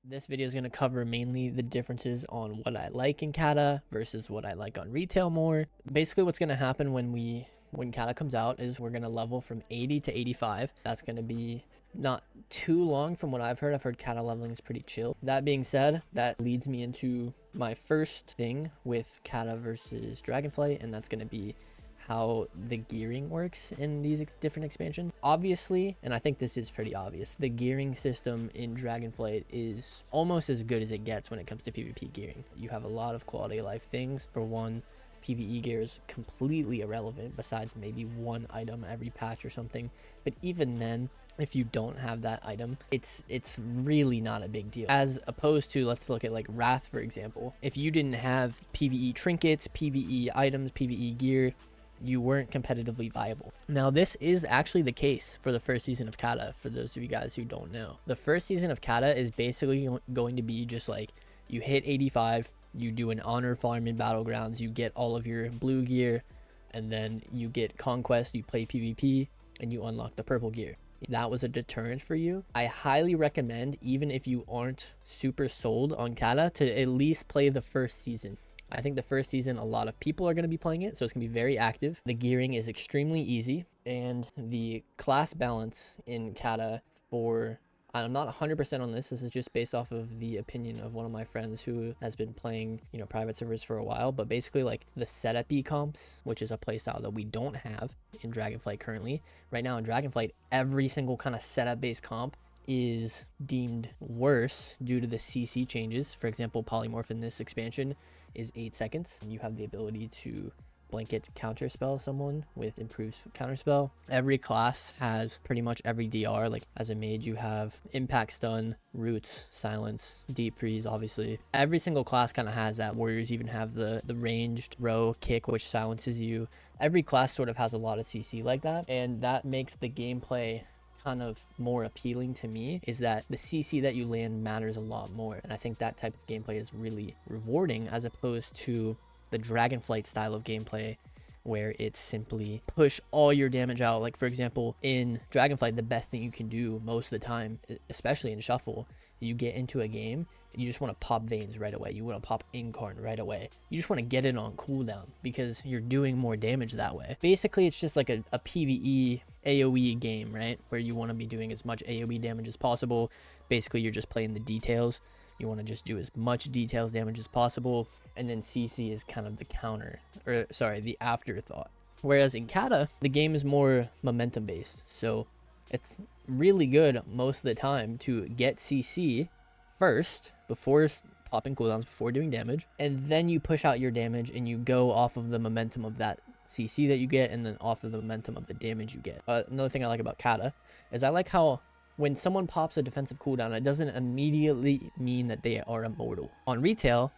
This video is going to cover mainly the differences on what I like in Cata versus what I like on retail more. Basically what's going to happen when Cata comes out is we're going to level from 80 to 85. That's going to be not too long from what I've heard. I've heard Cata leveling is pretty chill. That being said, that leads me into my first thing with Cata versus Dragonflight, and that's going to be how the gearing works in these different expansions. Obviously, and I think this is pretty obvious, the gearing system in Dragonflight is almost as good as it gets when it comes to PvP gearing. You have a lot of quality of life things. For one, PvE gear is completely irrelevant besides maybe one item every patch or something. But even then, if you don't have that item, it's really not a big deal. As opposed to, let's look at like Wrath, for example. If you didn't have PvE trinkets, PvE items, PvE gear, you weren't competitively viable. Now, this is actually the case for the first season of Cata, for those of you guys who don't know. The first season of Cata is basically going to be just like, you hit 85, you do an honor farm in Battlegrounds, you get all of your blue gear, and then you get Conquest, you play PvP, and you unlock the purple gear. If that was a deterrent for you, I highly recommend, even if you aren't super sold on Cata, to at least play the first season. I think the first season, a lot of people are going to be playing it, so it's going to be very active. The gearing is extremely easy, and the class balance in Cata I'm not 100% on this is just based off of the opinion of one of my friends who has been playing, private servers for a while, but basically like the setup comps, which is a playstyle that we don't have in Dragonflight currently. Right now in Dragonflight, every single kind of setup based comp is deemed worse due to the CC changes. For example, polymorph in this expansion is 8 seconds. You have the ability to blanket counterspell someone with improved counterspell. Every class has pretty much every DR. Like as a mage, you have impact stun, roots, silence, deep freeze, obviously. Every single class kind of has that. Warriors even have the ranged row kick, which silences you. Every class sort of has a lot of CC like that, and that makes the gameplay kind of more appealing to me, is that the CC that you land matters a lot more. And I think that type of gameplay is really rewarding, as opposed to the Dragonflight style of gameplay where it's simply push all your damage out. Like for example, in Dragonflight, the best thing you can do most of the time, especially in Shuffle, you get into a game and you just want to pop Veins right away. You want to pop Incarn right away. You just want to get it on cooldown because you're doing more damage that way. Basically, it's just like a PvE AoE game, right? Where you want to be doing as much AoE damage as possible. Basically, you're just playing the details. You want to just do as much details damage as possible. And then CC is kind of the the afterthought. Whereas in Cata, the game is more momentum based. So it's really good most of the time to get CC first before popping cooldowns, before doing damage. And then you push out your damage and you go off of the momentum of that CC that you get, and then off of the momentum of the damage you get. Another thing I like about Cata is I like how when someone pops a defensive cooldown, it doesn't immediately mean that they are immortal. On retail,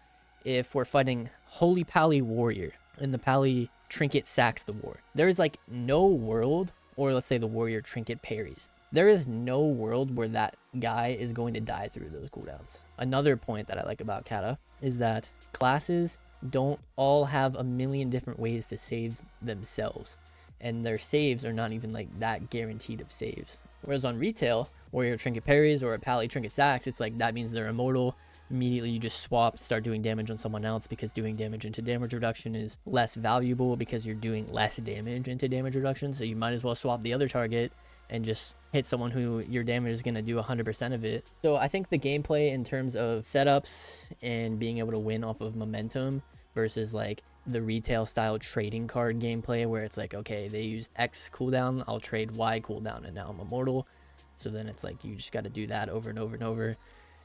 if we're fighting Holy Pally Warrior and the Pally Trinket sacks the war, there is like no world, or let's say the Warrior Trinket parries, there is no world where that guy is going to die through those cooldowns. Another point that I like about Cata is that classes don't all have a million different ways to save themselves, and their saves are not even like that guaranteed of saves. Whereas on retail, Warrior Trinket parries or a Pally Trinket sacks, it's like that means they're immortal. Immediately you just swap, start doing damage on someone else, because doing damage into damage reduction is less valuable because you're doing less damage into damage reduction. So you might as well swap the other target and just hit someone who your damage is going to do 100% of it. So I think the gameplay in terms of setups and being able to win off of momentum versus like the retail style trading card gameplay where it's like, okay, they used X cooldown, I'll trade Y cooldown, and now I'm immortal. So then it's like you just got to do that over and over and over,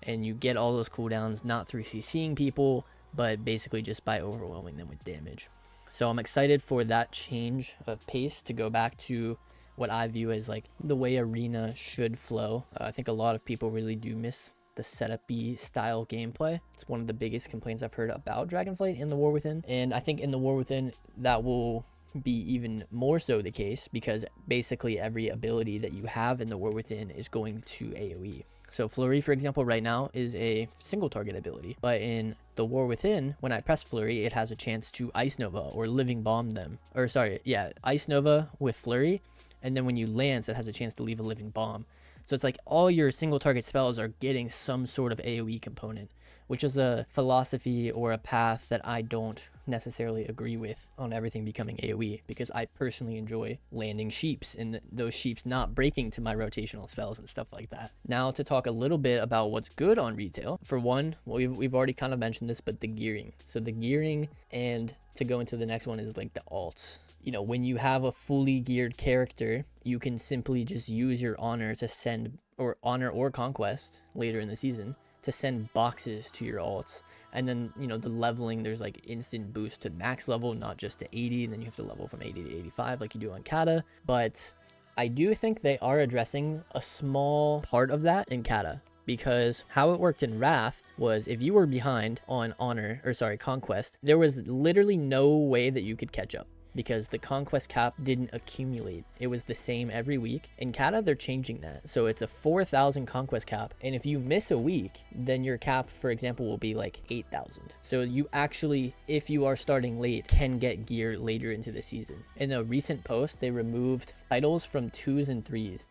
and you get all those cooldowns not through CCing people, but basically just by overwhelming them with damage. So I'm excited for that change of pace to go back to what I view as like the way Arena should flow. I think a lot of people really do miss the setup-y style gameplay. It's one of the biggest complaints I've heard about Dragonflight in the War Within, and I think in the War Within that will be even more so the case, because basically every ability that you have in the War Within is going to AoE. So Flurry, for example, right now is a single target ability, but in the War Within, when I press Flurry, it has a chance to Ice Nova or Living Bomb them, Ice Nova with Flurry, and then when you lance, it has a chance to leave a Living Bomb. So it's like all your single target spells are getting some sort of AoE component, which is a philosophy or a path that I don't necessarily agree with on everything becoming AoE, because I personally enjoy landing sheeps and those sheeps not breaking to my rotational spells and stuff like that. Now to talk a little bit about what's good on retail. For one, we've already kind of mentioned this, but the gearing. So the gearing, and to go into the next one, is like the alts. You know, when you have a fully geared character, you can simply just use your honor to send, or honor or conquest later in the season, to send boxes to your alts. And then, you know, the leveling, there's like instant boost to max level, not just to 80, and then you have to level from 80 to 85 like you do on Cata. But I do think they are addressing a small part of that in Cata, because how it worked in Wrath was if you were behind on conquest, there was literally no way that you could catch up, because the conquest cap didn't accumulate. It was the same every week. In Cata, they're changing that. So it's a 4,000 conquest cap. And if you miss a week, then your cap, for example, will be like 8,000. So you actually, if you are starting late, can get gear later into the season. In a recent post, they removed titles from 2s and 3s.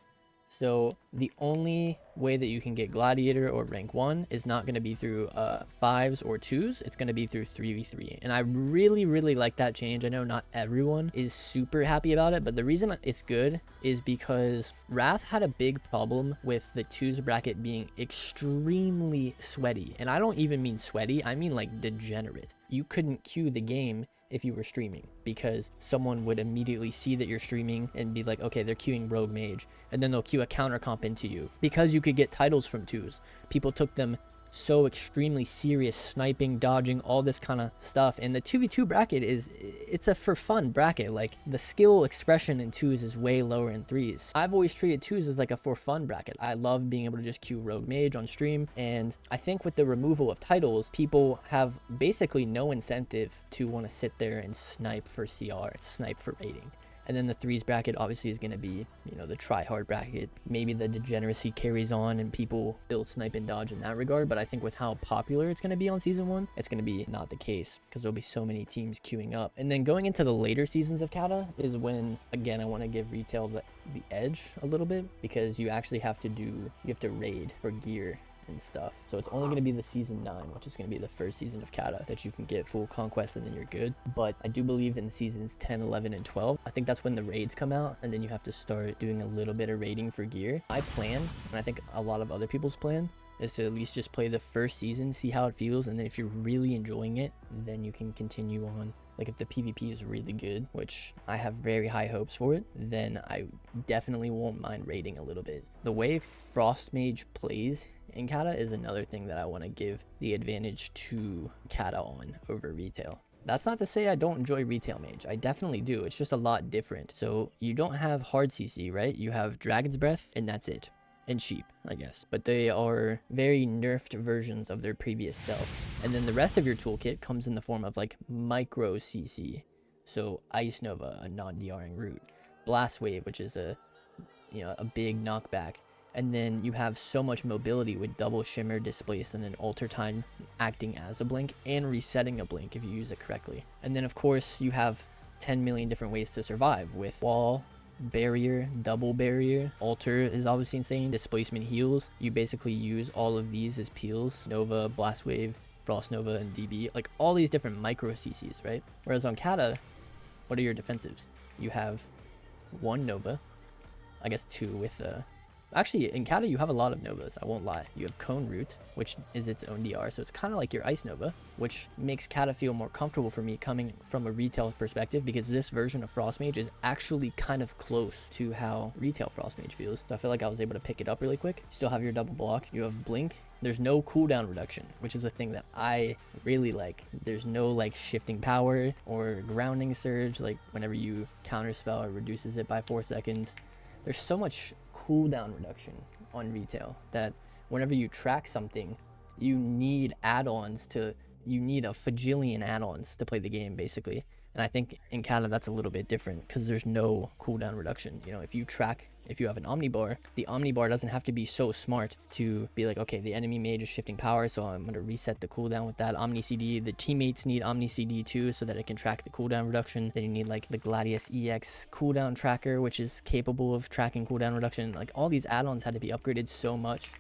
So the only way that you can get Gladiator or rank 1 is not going to be through 5s or 2s. It's going to be through 3v3. And I really like that change. I know not everyone is super happy about it, but the reason it's good is because Wrath had a big problem with the 2s bracket being extremely sweaty. And I don't even mean sweaty, I mean like degenerate. You couldn't queue the game if you were streaming, because someone would immediately see that you're streaming and be like, okay, they're queuing Rogue Mage, and then they'll queue a counter comp into you. Because you could get titles from 2s, people took them so extremely serious, sniping, dodging, all this kind of stuff. And the 2v2 bracket it's a for fun bracket. Like the skill expression in 2s is way lower in 3s. I've always treated 2s as like a for fun bracket. I love being able to just queue Rogue Mage on stream, and I think with the removal of titles, people have basically no incentive to want to sit there and snipe for CR, snipe for rating. And then the 3s bracket obviously is going to be, you know, the try-hard bracket. Maybe the degeneracy carries on and people still snipe and dodge in that regard, but I think with how popular it's going to be on Season 1, it's going to be not the case, because there'll be so many teams queuing up. And then going into the later seasons of Cata is when, again, I want to give retail the edge a little bit, because you actually have to raid for gear and stuff. So it's only going to be the season 9, which is going to be the first season of Cata, that you can get full conquest and then you're good. But I do believe in seasons 10, 11, and 12, I think that's when the raids come out, and then you have to start doing a little bit of raiding for gear. My plan, and I think a lot of other people's plan, is to at least just play the first season, see how it feels, and then if you're really enjoying it, then you can continue on. Like if the PvP is really good, which I have very high hopes for it, then I definitely won't mind raiding a little bit. The way Frost Mage plays in Cata is another thing that I want to give the advantage to Cata on over retail. That's not to say I don't enjoy retail mage. I definitely do. It's just a lot different. So you don't have hard CC, right? You have Dragon's Breath, and that's it. And sheep, I guess. But they are very nerfed versions of their previous self. And then the rest of your toolkit comes in the form of like micro CC. So Ice Nova, a non-DRing root. Blast Wave, which is a big knockback. And then you have so much mobility with double shimmer, displace, and then alter time acting as a blink and resetting a blink if you use it correctly. And then of course you have 10 million different ways to survive with wall, barrier, double barrier. Alter is obviously insane. Displacement heals. You basically use all of these as peels. Nova, Blast Wave, Frost Nova, and DB. Like all these different micro CCs, right? Whereas on Cata, what are your defensives? You have one Nova, I guess two with actually, in Cata, you have a lot of Novas, I won't lie. You have Cone Root, which is its own DR, so it's kind of like your Ice Nova, which makes Cata feel more comfortable for me coming from a retail perspective, because this version of Frost Mage is actually kind of close to how retail Frost Mage feels. So I feel like I was able to pick it up really quick. You still have your double block. You have Blink. There's no cooldown reduction, which is a thing that I really like. There's no like shifting power or grounding surge, like whenever you counterspell, it reduces it by 4 seconds. There's so much cooldown reduction on retail that whenever you track something, you need add-ons you need a fajillion add-ons to play the game basically. And I think in Cata that's a little bit different because there's no cooldown reduction. You know, if you track if you have an Omnibar, the Omnibar doesn't have to be so smart to be like, okay, the enemy mage is shifting power, so I'm going to reset the cooldown with that Omni CD. The teammates need Omni CD too, so that it can track the cooldown reduction. Then you need like the Gladius EX cooldown tracker, which is capable of tracking cooldown reduction. Like all these add-ons had to be upgraded so much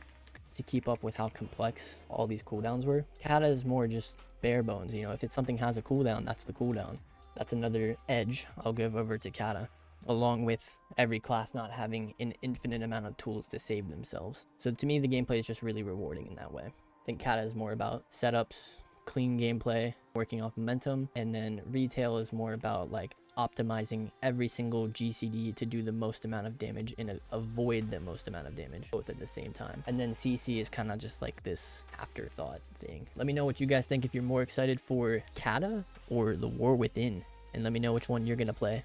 to keep up with how complex all these cooldowns were. Cata is more just bare bones, you know, if something has a cooldown, that's the cooldown. That's another edge I'll give over to Cata, along with every class not having an infinite amount of tools to save themselves. So to me, the gameplay is just really rewarding in that way. I think Cata is more about setups, clean gameplay, working off momentum, and then retail is more about like optimizing every single GCD to do the most amount of damage and avoid the most amount of damage both at the same time. And then CC is kind of just like this afterthought thing. Let me know what you guys think, if you're more excited for Cata or the War Within, and let me know which one you're gonna play.